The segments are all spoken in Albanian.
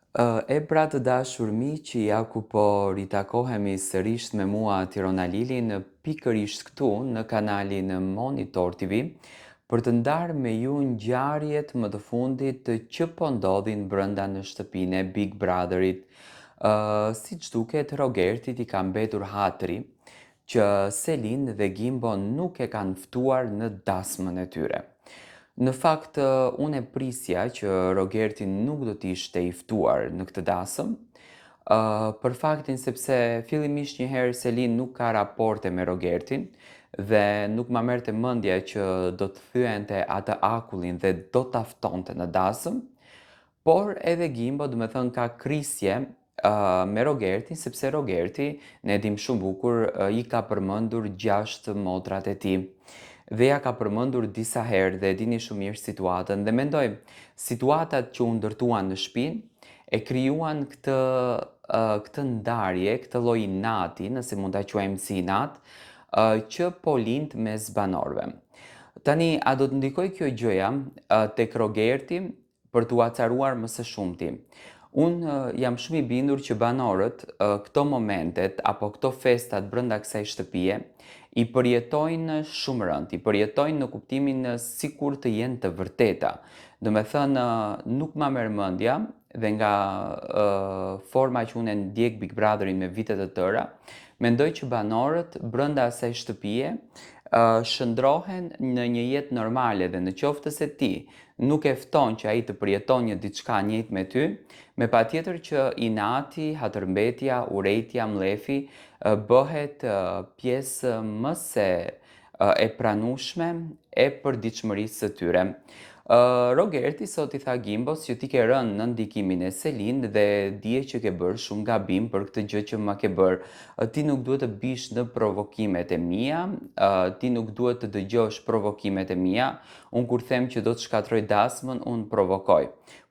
Pra të dashur miq, ja ku po ritakohemi sërish me mua Tirona Lili në pikërisht këtu në kanalin Monitor TV për të ndarë me ju ngjarjet më të fundit që po ndodhin brenda në shtëpinë e Big Brotherit. Siç duket, Rogertit i ka mbetur hatri që Selin dhe Gimbo nuk e kanë ftuar në dasmën e tyre. Në fakt, unë e prisja që Rogerti nuk do t'ishte i ftuar në këtë dasëm, për faktin sepse fillimisht njëherë Selin nuk ka raporte me Rogertin dhe nuk ma merrte mendja që do të thyente atë akullin dhe do ta ftonte në dasëm, por edhe Gimbo do me thënë ka krisje me Rogertin, sepse Rogerti, ne dim shumë bukur, i ka përmendur 6 motrat e tij dhe ja ka përmendur disa herë dhe e dini shumë mirë situatën dhe mendoj situatat që u ndërtuan në shtëpinë e krijuan këtë ndarje, këtë lloj inati, nëse mund ta quajmë si inat, që po lind mes banorëve. Tani, a do të ndikoj kjo gjëja tek Rogerti për t'u acaruar më së shumti? Unë jam shumë i bindur që banorët këto momentet apo këto festat brenda kësaj shtëpie i përjetojnë shumë rënd, i përjetojnë në kuptimin sikur të jenë të vërteta. Do me thënë, nuk ma merr mendja dhe nga forma që unë e ndjek Big Brotherin me vitet të tëra, mendoj që banorët brenda asaj shtëpie shëndrohen në një jetë normale dhe në qoftë se ti nuk e fton që ai të përjeton një diçka njëjtë me ty, me patjetër që inati, hatërmbetja, urrejtja, mlefi bëhet pjesë më se e pranueshme e përditshmërisë së tyre. Rogerti sot i tha Gimbos që ti ke rënë në ndikimin e Selin dhe dije që ke bërë shumë gabim për këtë gjë që ma ke bërë. Ti nuk duhet të bish në provokimet e mia, ti nuk duhet të dëgjosh provokimet e mia. Unë kur them që do të shkatroj dasmën, unë provokoj.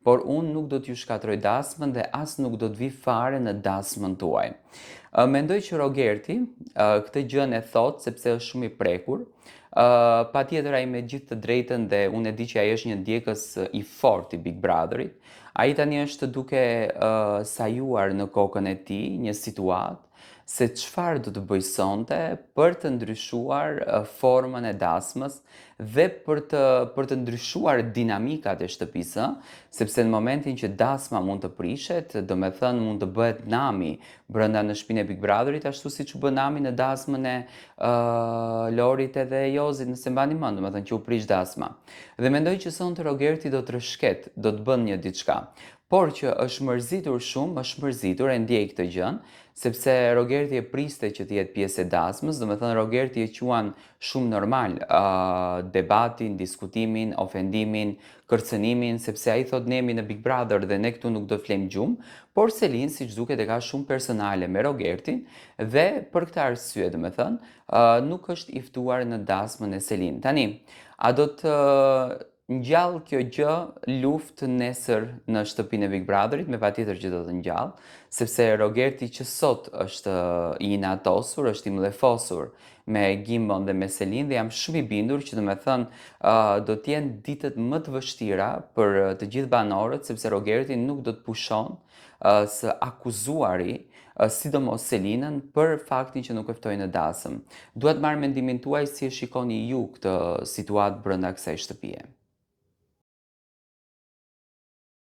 Por unë nuk do t'ju shkatroj dasmën dhe as nuk do të vi fare në dasmën tuaj. Mendoj që Rogerti këtë gjën e thot sepse është shumë i prekur. Patjetër ai me gjithë të drejtën dhe unë e di që ai është një ndjekës i fortë i Big Brotherit. Ai tani është duke sajuar në kokën e tij një situatë se çfarë do të bëj sonte për të ndryshuar formën e dasmës dhe për të ndryshuar dinamikat e shtëpisë, sepse në momentin që dasma mund të prishet, do me thënë mund të bëhet nami brenda në shtëpinë e Big Brotherit, ashtu siç u bë nami në dasmën e Lorit edhe Jozit, nëse mbani mend, do me thënë që u prish dasma. Dhe mendoj që sonte Rogerti do të rrshket, do të bën një diçka. Por që është mërzitur shumë, është mërzitur, e ndjej këtë gjën, sepse Rogerti e priste që të jetë pjesë e dasmës, do me thënë Rogerti e quan shumë normal debatin, diskutimin, ofendimin, kërcënimin, sepse ai thot ne jemi në Big Brother dhe ne këtu nuk do flejmë gjumë, por Selin, siç duket, e ka shumë personale me Rogertin dhe për këtë arsye, do me thënë, nuk është i ftuar në dasmën e Selin. Tani, a do të ngjall kjo gjë luftë nesër në shtëpinë e Big Brotherit? Me patjetër që do të ngjall, sepse Rogerti që sot është i inatosur, është i mllefosur me Gimbon dhe me Selin dhe jam shumë i bindur që do me thënë do t'jenë ditët më të vështira për të gjithë banorët, sepse Rogerti nuk do të pushon së akuzuari, sidomos Selinën, për faktin që nuk e ftoi në dasëm. Dua të marr mendimin tuaj si e shikoni ju këtë situatë brenda kësaj shtëpie.